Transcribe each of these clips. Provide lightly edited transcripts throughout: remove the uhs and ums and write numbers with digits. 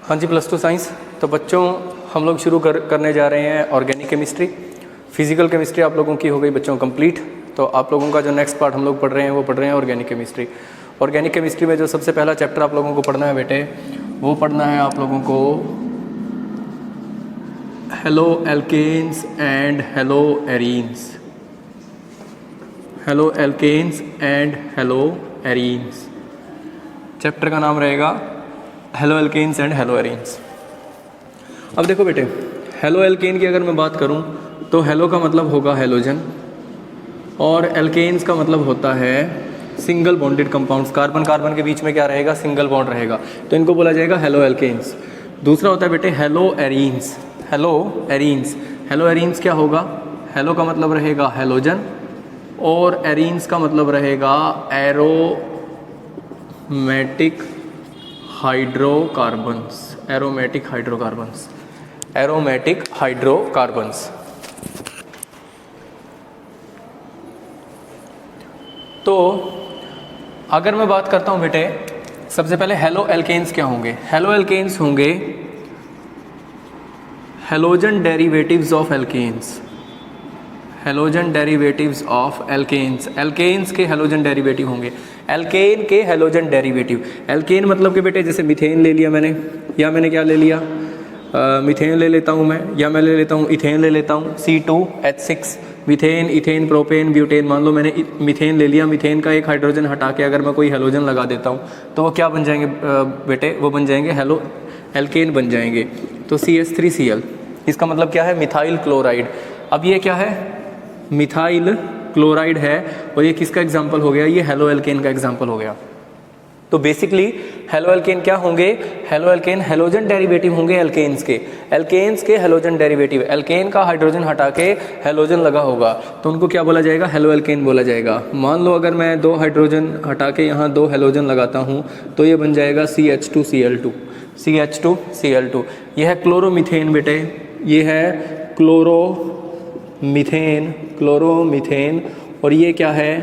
हाँ जी, +2 साइंस। तो बच्चों हम लोग शुरू करने जा रहे हैं ऑर्गेनिक केमिस्ट्री। फिजिकल केमिस्ट्री आप लोगों की हो गई बच्चों कंप्लीट। तो आप लोगों का जो नेक्स्ट पार्ट हम लोग पढ़ रहे हैं वो पढ़ रहे हैं ऑर्गेनिक केमिस्ट्री। ऑर्गेनिक केमिस्ट्री में जो सबसे पहला चैप्टर आप लोगों को पढ़ना है बेटे, वो पढ़ना है आप लोगों को halo alkanes and halo arenes. Halo alkanes and halo arenes chapter का नाम रहेगा halo alkanes and halo arenes. अब देखो बेटे, हेलो एल्केन की अगर मैं बात करूं तो हेलो का मतलब होगा हेलोजन और एल्केन्स का मतलब होता है single bonded compounds. Carbon carbon के बीच में क्या रहेगा? सिंगल बॉन्ड रहेगा, तो इनको बोला जाएगा हेलो एल्केन्स। दूसरा होता है बेटे hello arenes. Hello arenes, hello arenes क्या होगा? हेलो का मतलब रहेगा हेलोजन और एरीन्स का मतलब रहेगा aromatic hydrocarbons. Aromatic hydrocarbons, aromatic hydrocarbons. तो अगर मैं बात करता हूं बेटे, सबसे पहले हेलो एल्केन्स क्या होंगे? हेलो एल्केन्स होंगे halogen derivatives of alkanes. Halogen derivatives of alkanes. Alkanes के हेलोजन डेरिवेटिव होंगे। एल्केन के हेलोजन डेरिवेटिव। एल्केन मतलब कि बेटे जैसे मीथेन ले लिया मैंने, या मैंने क्या ले लिया? मीथेन ले लेता हूँ मैं, या मैं ले लेता हूँ इथेन ले लेता हूँ, C2H6। Methane, ethane, propane, butane. मान लो मैंने मीथेन ले लिया, मीथेन का एक हाइड्रोजन हटा के अगर मैं कोई हेलोजन लगा देता हूँ तो वो क्या बन जाएंगे बेटे? वो बन जाएंगे हेलो एल्केन बन जाएंगे। तो CH3Cl, इसका मतलब क्या है? Methyl chloride. अब ये क्या है? मिथाइल क्लोराइड है और ये किसका एग्जाम्पल हो गया? ये हेलो एल्केन का एग्जाम्पल हो गया। तो बेसिकली हेलो एल्केन क्या होंगे? हेलो एल्केन हेलोजन डेरिवेटिव होंगे एल्केन्स के। एल्केन्स के हेलोजन डेरिवेटिव, एल्केन का हाइड्रोजन हटा के हेलोजन लगा होगा तो उनको क्या बोला जाएगा? हेलो एल्केन बोला जाएगा। मान लो अगर मैं 2 हाइड्रोजन हटा के यहाँ 2 हेलोजन लगाता हूँ तो ये बन जाएगा CH2Cl2। CH2Cl2 यह है क्लोरोमीथेन बेटे, ये है क्लोरोमीथेन, क्लोरोमीथेन। और ये क्या है?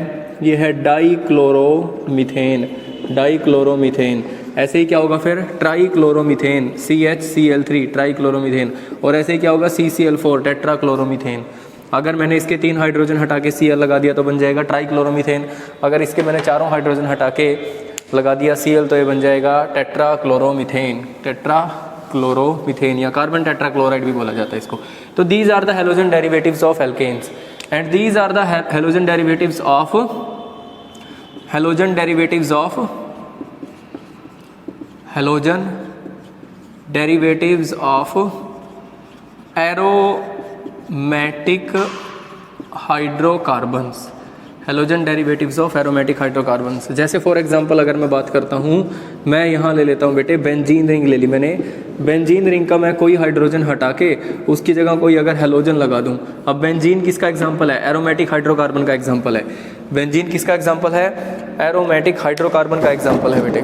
ये है डाईक्लोरोमीथेन, डाईक्लोरोमीथेन। ऐसे ही क्या होगा फिर? ट्राईक्लोरोमीथेन, CHCl3, ट्राईक्लोरोमीथेन। और ऐसे ही क्या होगा? CCl4, टेट्राक्लोरोमीथेन। अगर मैंने इसके 3 हाइड्रोजन हटा के Cl लगा दिया तो बन जाएगा ट्राईक्लोरोमीथेन। अगर इसके मैंने 4 हाइड्रोजन हटा के लगा दिया Cl तो ये बन जाएगा टेट्राक्लोरोमीथेन, टेट्राक्लोरोमीथेन, या कार्बन टेट्राक्लोराइड भी बोला जाता है इसको। तो these are the halogen derivatives of alkanes and these are the halogen derivatives of halogen derivatives of halogen derivatives of aromatic hydrocarbons. Halogen derivatives of aromatic hydrocarbons. जैसे फॉर एग्जांपल अगर मैं बात करता हूँ, मैं यहाँ ले लेता हूँ बेटे बेंजीन रिंग ले ली मैंने। बेंजीन रिंग का मैं कोई हाइड्रोजन हटा के उसकी जगह कोई अगर हेलोजन लगा दूँ। अब बेंजीन किसका एग्जांपल है? एरोमेटिक हाइड्रोकार्बन का एग्जांपल है। बेंजीन किसका एग्जांपल है? एरोमेटिक हाइड्रोकार्बन का एग्जांपल है बेटे।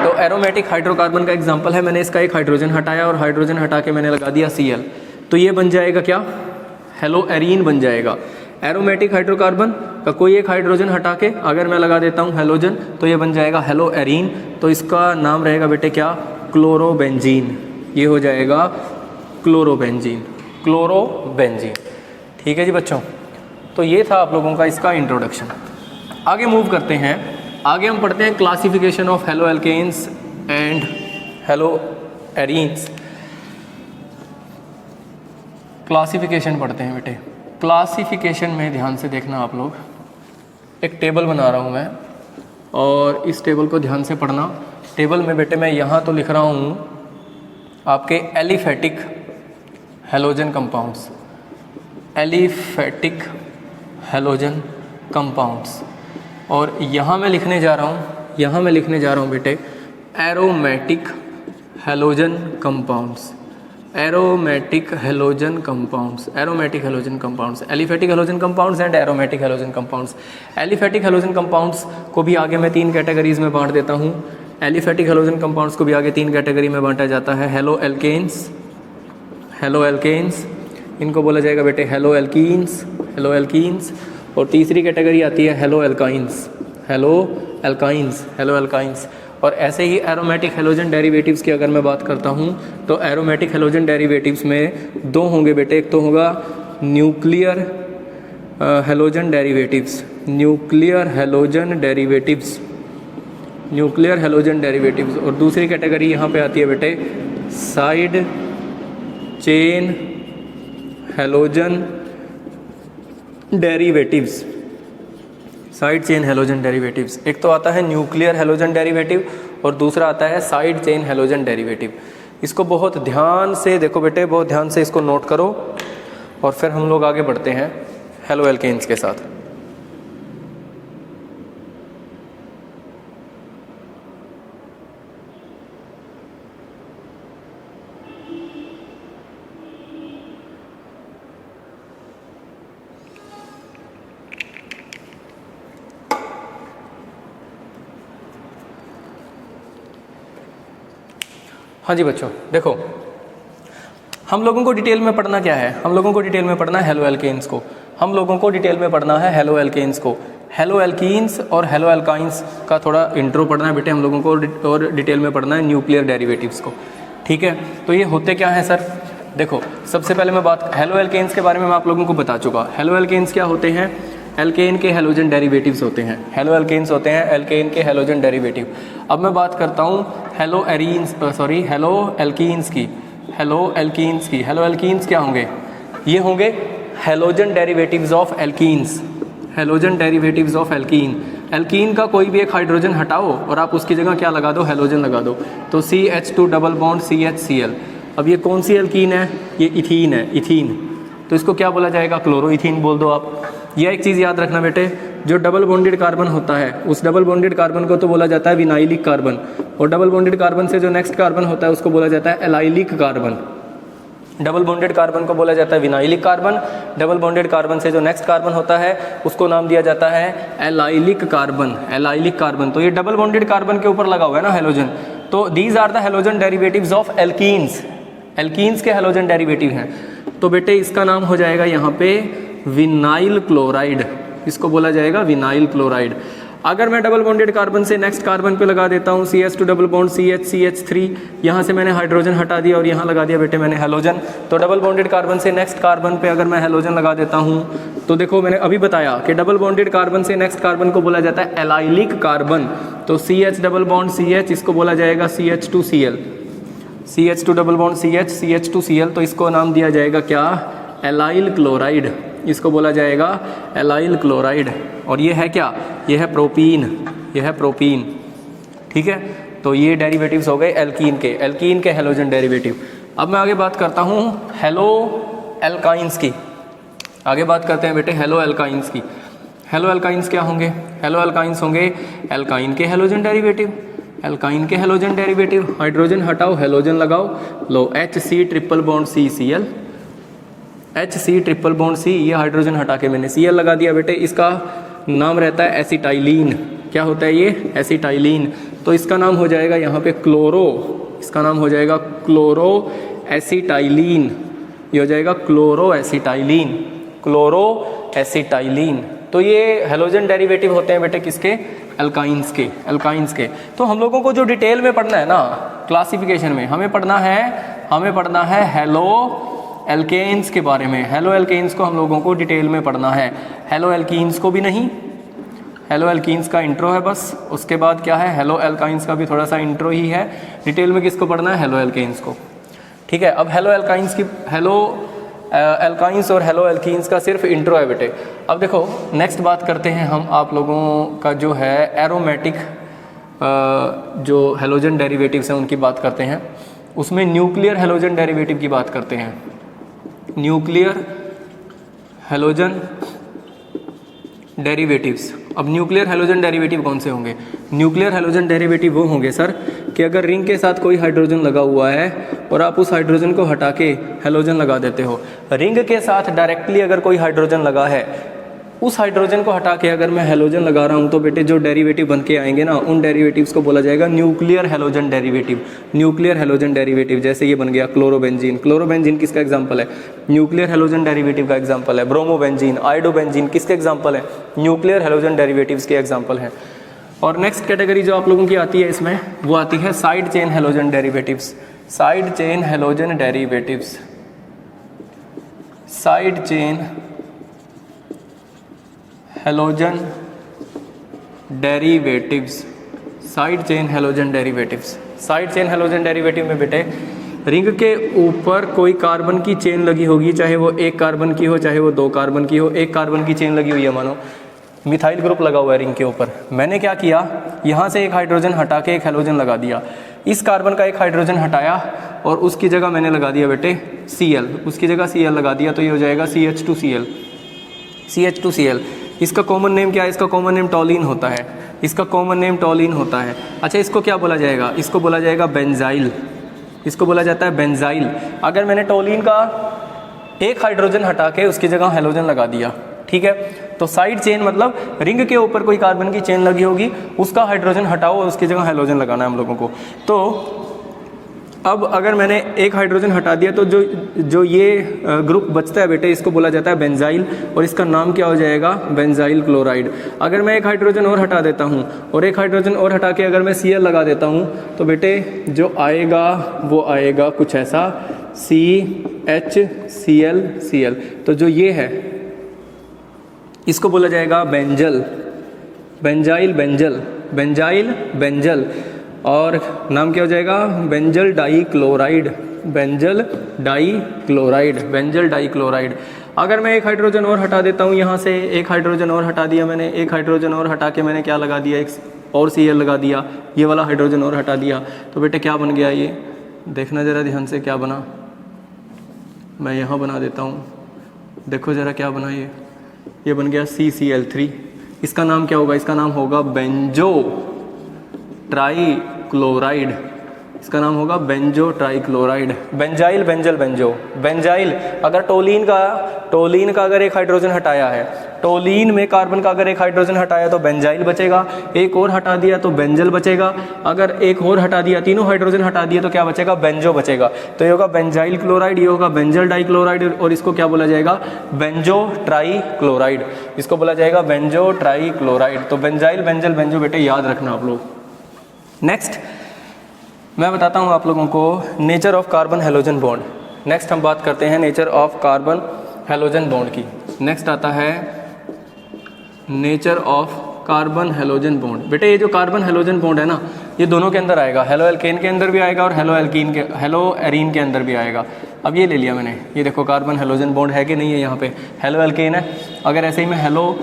तो एरोमेटिक हाइड्रोकार्बन का एग्जांपल है, मैंने इसका एक हाइड्रोजन हटाया और हाइड्रोजन हटा के मैंने लगा दिया Cl, तो ये बन जाएगा क्या? हेलो एरीन बन जाएगा। एरोमेटिक हाइड्रोकार्बन का कोई एक हाइड्रोजन हटा के अगर मैं लगा देता हूँ हेलोजन तो ये बन जाएगा हेलो एरीन। तो इसका नाम रहेगा बेटे क्या? क्लोरोबेंजीन। ये हो जाएगा क्लोरोबेंजीन, क्लोरोबेंजीन। ठीक है जी बच्चों, तो ये था आप लोगों का इसका इंट्रोडक्शन। आगे मूव करते हैं, आगे हम पढ़ते हैं classification of halo alkanes and halo arenes. Classification पढ़ते हैं बेटे। क्लासिफिकेशन में ध्यान से देखना आप लोग, एक टेबल बना रहा हूँ मैं और इस टेबल को ध्यान से पढ़ना। टेबल में बेटे मैं यहाँ तो लिख रहा हूँ आपके aliphatic halogen compounds, aliphatic halogen compounds. और यहाँ मैं लिखने जा रहा हूँ, यहाँ मैं लिखने जा रहा हूँ बेटे aromatic halogen compounds, aromatic halogen compounds, aromatic halogen compounds, aliphatic halogen compounds and aromatic halogen compounds. Aliphatic halogen compounds को भी आगे मैं 3 कैटेगरीज में बांट देता हूँ। एलिफेटिक हेलोजन कंपाउंड्स को भी आगे 3 कैटेगरी में बांटा जाता है। हेलो एल्केन्स, हेलो एल्केन्स, इनको बोला जाएगा बेटे हेलो एल्कीन्स, हेलो एल्कीन्स। और तीसरी कैटेगरी आती है hello alkynes, hello alkynes, hello alkynes. और ऐसे ही एरोमेटिक हेलोजन डेरिवेटिव्स की अगर मैं बात करता हूँ तो एरोमेटिक हेलोजन डेरिवेटिव्स में दो होंगे बेटे, एक तो होगा nuclear halogen derivatives, nuclear halogen derivatives, nuclear halogen derivatives, और दूसरी कैटेगरी यहाँ पे आती है बेटे side chain halogen derivatives, side chain halogen derivatives. एक तो आता है न्यूक्लियर हेलोजन डेरिवेटिव और दूसरा आता है साइड चेन हेलोजन डेरिवेटिव। इसको बहुत ध्यान से देखो बेटे, बहुत ध्यान से इसको नोट करो और फिर हम लोग आगे बढ़ते हैं हेलो एल्केन्स के साथ। हाँ जी बच्चों, देखो हम लोगों को डिटेल में पढ़ना क्या है, हम लोगों को डिटेल में पढ़ना है हेलो एल्केन्स को, हम लोगों को डिटेल में पढ़ना है हेलो एल्केन्स को। हेलो एल्कीन्स और हेलो एल्काइंस का थोड़ा इंट्रो पढ़ना है बेटे हम लोगों को, और डिटेल में पढ़ना है न्यूक्लियर डेरिवेटिव्स को। ठीक है, तो ये होते क्या हैं सर? देखो सबसे पहले मैं बात हेलो एल्केन्स के बारे में मैं आप लोगों को बता चुका। हेलो एल्केन्स क्या होते हैं? एल्केन के हेलोजन डेरिवेटिव्स होते हैं। हेलो एल्केन्स होते हैं एल्केन के हेलोजन डेरिवेटिव। अब मैं बात करता हूँ हेलो एल्कीन्स की। हेलो एल्कीन्स की, हेलो एल्कीन्स क्या होंगे? ये होंगे halogen derivatives of alkenes, halogen derivatives of alkene. Alkene का कोई भी एक हाइड्रोजन हटाओ और आप उसकी जगह क्या लगा दो? हेलोजन लगा दो, तो CH2 डबल बॉन्ड CHCl। अब ये कौन सी एल्कीन है? ये इथीन है, इथीन। तो इसको क्या बोला जाएगा? क्लोरोइथीन बोल दो आप। यह एक चीज़ याद रखना बेटे, जो डबल बॉन्डेड कार्बन होता है उस डबल बॉन्डेड कार्बन को तो बोला जाता है विनाइलिक कार्बन, और डबल बॉन्डेड कार्बन से जो नेक्स्ट कार्बन होता है उसको बोला जाता है allylic carbon. Double bonded carbon को बोला जाता है vinylic carbon, double bonded carbon से जो नेक्स्ट कार्बन होता है उसको नाम दिया जाता है एलाइलिक कार्बन, एलाइलिक कार्बन। तो ये डबल बॉन्डेड कार्बन के ऊपर लगा हुआ है ना हेलोजन, तो these are the halogen derivatives of alkenes. Alkenes के हेलोजन डेरिवेटिव हैं। तो बेटे इसका नाम हो जाएगा यहाँ पे विनाइल क्लोराइड, इसको बोला जाएगा विनाइल क्लोराइड। अगर मैं डबल बॉन्डेड कार्बन से नेक्स्ट कार्बन पे लगा देता हूँ CH2 डबल बॉन्ड CH3, यहाँ से मैंने हाइड्रोजन हटा दिया और यहाँ लगा दिया बेटे मैंने हेलोजन। तो डबल बॉन्डेड कार्बन से नेक्स्ट कार्बन पे अगर मैं हेलोजन लगा देता हूँ तो देखो मैंने अभी बताया कि डबल बॉन्डेड कार्बन से नेक्स्ट कार्बन को बोला जाता है एलाइलिक कार्बन। तो CH डबल बॉन्ड CH, इसको बोला जाएगा CH2Cl, CH2 double bond CH CH2Cl। तो इसको नाम दिया जाएगा क्या? एलाइल क्लोराइड, इसको बोला जाएगा एलाइल क्लोराइड। और ये है क्या? ये है प्रोपीन, ये है प्रोपीन। ठीक है, तो ये डेरिवेटिव्स हो गए एल्कीन के हेलोजन डेरिवेटिव। अब मैं आगे बात करता हूँ हेलो एल्काइंस की। आगे बात करते हैं बेटे हेलो एल्काइंस की। हेलो एल्काइंस क्या होंगे? हेलो एल्काइंस होंगे एल्काइन के हेलोजन डेरिवेटिव, एल्काइन के हेलोजन डेरिवेटिव। हाइड्रोजन हटाओ, हेलोजन लगाओ, लो HC triple bond CCl, HC triple bond C, ये हाइड्रोजन हटा के मैंने Cl लगा दिया बेटे। इसका नाम रहता है एसिटाइलिन। क्या होता है ये? एसिटाइलिन। तो इसका नाम हो जाएगा यहाँ पे क्लोरो, इसका नाम हो जाएगा क्लोरो एसिटाइलिन, ये हो जाएगा क्लोरो एसिटाइलिन, क्लोरो एसिटाइलिन। तो ये हेलोजन डेरिवेटिव होते हैं बेटे किसके? एल्काइंस के, एल्काइंस के। तो हम लोगों को जो डिटेल में पढ़ना है ना क्लासिफिकेशन में, हमें पढ़ना है हेलो एल्केन्स के बारे में। हेलो एल्केन्स को हम लोगों को डिटेल में पढ़ना है, हेलो एल्कीन्स को भी नहीं। हेलो एल्कीन्स का इंट्रो है बस, उसके बाद क्या है? हेलो एल्काइंस का भी थोड़ा सा इंट्रो ही है। डिटेल में किसको पढ़ना है? हेलो एल्केन्स को। ठीक है, अब हेलो एल्काइंस की, हेलो एल्काइंस और हेलो एल्कीन्स का सिर्फ इंट्रो है बेटे। अब देखो नेक्स्ट बात करते हैं हम आप लोगों का जो है एरोमेटिक जो हेलोजन डेरिवेटिव्स हैं उनकी बात करते हैं। उसमें न्यूक्लियर हेलोजन डेरिवेटिव की बात करते हैं। Nuclear halogen derivatives. अब न्यूक्लियर हेलोजन डेरिवेटिव कौन से होंगे? न्यूक्लियर हेलोजन डेरिवेटिव वो होंगे सर कि अगर रिंग के साथ कोई हाइड्रोजन लगा हुआ है और आप उस हाइड्रोजन को हटा के हेलोजन लगा देते हो। रिंग के साथ डायरेक्टली अगर कोई हाइड्रोजन लगा है, उस हाइड्रोजन को हटा के अगर मैं हेलोजन लगा रहा हूँ तो बेटे जो डेरिवेटिव बन के आएंगे ना उन डेरिवेटिव्स को बोला जाएगा nuclear halogen derivative. Nuclear halogen derivative जैसे ये बन गया क्लोरोबेंजीन। क्लोरोबेंजीन किसका एग्जांपल है? न्यूक्लियर हेलोजन डेरिवेटिव का एग्जांपल है। ब्रोमोबेंजीन, आयोडोबेंजीन किसके एग्जांपल है? न्यूक्लियर हेलोजन डेरिवेटिव्स के एग्जांपल हैं। और नेक्स्ट कैटेगरी जो आप लोगों की आती है इसमें, वो आती है side chain halogen derivatives. Side chain halogen derivatives, side chain halogen derivatives, side chain halogen derivatives. Side chain halogen derivative में बेटे रिंग के ऊपर कोई कार्बन की चेन लगी होगी, चाहे वो एक कार्बन की हो चाहे वो दो कार्बन की हो। एक कार्बन की चेन लगी हुई है, मानो मिथाइल ग्रुप लगा हुआ है रिंग के ऊपर। मैंने क्या किया, यहाँ से एक हाइड्रोजन हटा के एक हैलोजन लगा दिया। इस कार्बन का एक हाइड्रोजन हटाया और उसकी जगह मैंने लगा दिया बेटे Cl, उसकी जगह Cl लगा दिया, तो ये हो जाएगा CH2Cl। CH2Cl इसका कॉमन नेम क्या है? इसका कॉमन नेम टॉलिन होता है, इसका कॉमन नेम टॉलिन होता है। अच्छा, इसको क्या बोला जाएगा? इसको बोला जाएगा बेंजाइल, इसको बोला जाता है बेंजाइल। अगर मैंने टॉलिन का एक हाइड्रोजन हटा के उसकी जगह हैलोजन लगा दिया, ठीक है, तो साइड चेन मतलब रिंग के ऊपर कोई कार्बन की चेन लगी होगी, उसका हाइड्रोजन हटाओ और उसकी जगह हैलोजन लगाना है हम लोगों को। तो अब अगर मैंने एक हाइड्रोजन हटा दिया तो जो ये ग्रुप बचता है बेटे, इसको बोला जाता है बेंजाइल और इसका नाम क्या हो जाएगा? Benzyl chloride. अगर मैं एक हाइड्रोजन और हटा देता हूँ और एक हाइड्रोजन और हटा के अगर मैं Cl लगा देता हूँ, तो बेटे जो आएगा वो आएगा कुछ ऐसा CHCl। तो जो ये है इसको बोला जाएगा benzyl, benzyl benzyl, benzyl benzyl, और नाम क्या हो जाएगा? Benzyl dichloride, benzyl dichloride, benzyl dichloride. अगर मैं एक हाइड्रोजन और हटा देता हूँ, यहाँ से एक हाइड्रोजन और हटा दिया मैंने, एक हाइड्रोजन और हटा के मैंने क्या लगा दिया? एक और Cl लगा दिया, ये वाला हाइड्रोजन और हटा दिया, तो बेटे क्या बन गया? ये देखना ज़रा ध्यान से क्या बना। मैं यहाँ बना देता हूँ, देखो ज़रा क्या बना ये बन गया CCl3। इसका नाम क्या होगा? इसका नाम होगा बेंजो ट्राइक्लोराइड, इसका नाम होगा benzo trichloride. Benzyl benzal benzo, benzyl अगर टोलीन का अगर एक हाइड्रोजन हटाया है, टोलीन में कार्बन का अगर एक हाइड्रोजन हटाया तो बेंजाइल बचेगा, एक और हटा दिया तो बेंजल बचेगा, अगर एक और हटा दिया, तीनों हाइड्रोजन हटा दिए तो क्या बचेगा? बेंजो बचेगा। तो ये होगा बेंजाइल क्लोराइड, ये होगा बेंजल डाइक्लोराइड, और इसको क्या बोला जाएगा? बेंजो ट्राइक्लोराइड, इसको बोला जाएगा बेंजो ट्राइक्लोराइड। तो बेंजाइल बेंजल बेंजो बेटे याद रखना आप लोग। नेक्स्ट मैं बताता हूँ आप लोगों को nature of carbon halogen bond. Next हम बात करते हैं nature of carbon halogen bond की। नेक्स्ट आता है nature of carbon halogen bond. बेटे ये जो कार्बन हैलोजन बॉन्ड है ना, ये दोनों के अंदर आएगा, हेलो एल्केन के अंदर भी आएगा और हेलो एरीन के अंदर भी आएगा। अब ये ले लिया मैंने, ये देखो कार्बन हैलोजन बॉन्ड है कि नहीं है? यहाँ पे हेलो एल्केन है। अगर ऐसे ही मैं हेलो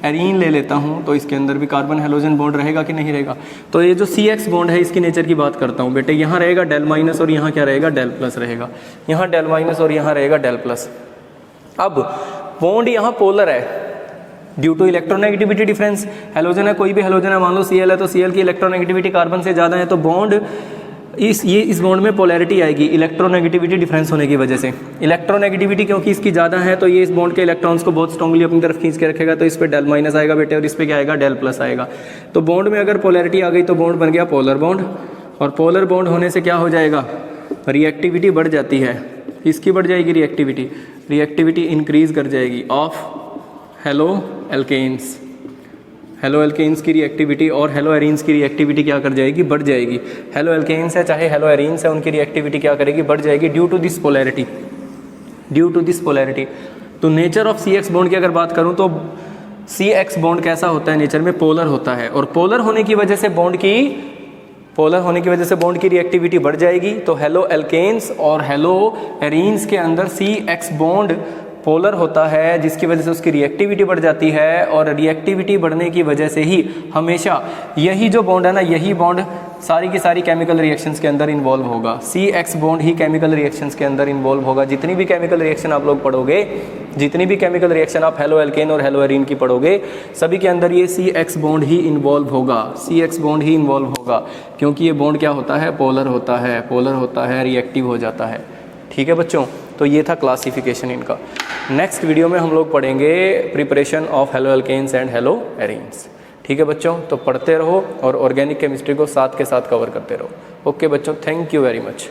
एरीन ले लेता हूँ तो इसके अंदर भी कार्बन हैलोजन बॉन्ड रहेगा कि नहीं रहेगा? तो ये जो CX बॉन्ड है इसकी नेचर की बात करता हूँ बेटे। यहाँ रहेगा डेल माइनस और यहाँ क्या रहेगा? डेल प्लस रहेगा। यहाँ डेल माइनस और यहाँ रहेगा डेल प्लस। अब बॉन्ड यहाँ पोलर है due to electronegativity difference. Halogen है, कोई भी हैलोजन है, मान लो Cl है, तो Cl की इलेक्ट्रोनेगेटिविटी कार्बन से ज़्यादा है, तो बॉन्ड इस बॉन्ड में पोलैरिटी आएगी इलेक्ट्रोनेगेटिविटी डिफरेंस होने की वजह से। इलेक्ट्रोनेगेटिविटी क्योंकि इसकी ज़्यादा है तो ये इस बॉन्ड के इलेक्ट्रॉन्स को बहुत स्ट्रांगली अपनी तरफ खींच के रखेगा, तो इस पे डेल माइनस आएगा बेटे और इस पे क्या आएगा? डेल प्लस आएगा। तो बॉन्ड में अगर पोलैरिटी आ गई तो बॉन्ड बन गया पोलर बॉन्ड, और पोलर बॉन्ड होने से क्या हो जाएगा? रिएक्टिविटी बढ़ जाती है, इसकी बढ़ जाएगी रिएक्टिविटी इंक्रीज कर जाएगी of halo alkanes. Halo alkanes की रिएक्टिविटी और हेलो एरीन्स की रिएक्टिविटी क्या कर जाएगी? बढ़ जाएगी। हेलो एल्केन्स है चाहे हेलो एरीन्स है, उनकी रिएक्टिविटी क्या करेगी? बढ़ जाएगी due to this polarity, due to this polarity. तो नेचर ऑफ CX बॉन्ड की अगर बात करूं तो CX बॉन्ड कैसा होता है? नेचर में पोलर होता है, और पोलर होने की वजह से बॉन्ड की रिएक्टिविटी बढ़ जाएगी। तो हेलो एल्केन्स और हेलो एरीन्स के अंदर CX बॉन्ड पोलर होता है, जिसकी वजह से उसकी रिएक्टिविटी बढ़ जाती है, और रिएक्टिविटी बढ़ने की वजह से ही हमेशा यही जो बॉन्ड है ना, यही बॉन्ड सारी की सारी केमिकल रिएक्शंस के अंदर इन्वॉल्व होगा। CX बॉन्ड ही केमिकल रिएक्शंस के अंदर इन्वॉल्व होगा। जितनी भी केमिकल रिएक्शन आप लोग पढ़ोगे, जितनी भी केमिकल रिएक्शन आप हेलो एल्केन और हेलो एरीन की पढ़ोगे, सभी के अंदर ये CX बॉन्ड ही इन्वॉल्व होगा, CX बॉन्ड ही इन्वॉल्व होगा, क्योंकि ये बॉन्ड क्या होता है? पोलर होता है, रिएक्टिव हो जाता है। ठीक है बच्चों, तो ये था क्लासिफिकेशन इनका। नेक्स्ट वीडियो में हम लोग पढ़ेंगे preparation of halo alkanes and halo arenes. ठीक है बच्चों, तो पढ़ते रहो और ऑर्गेनिक केमिस्ट्री को साथ के साथ कवर करते रहो। ओके बच्चों, थैंक यू वेरी मच।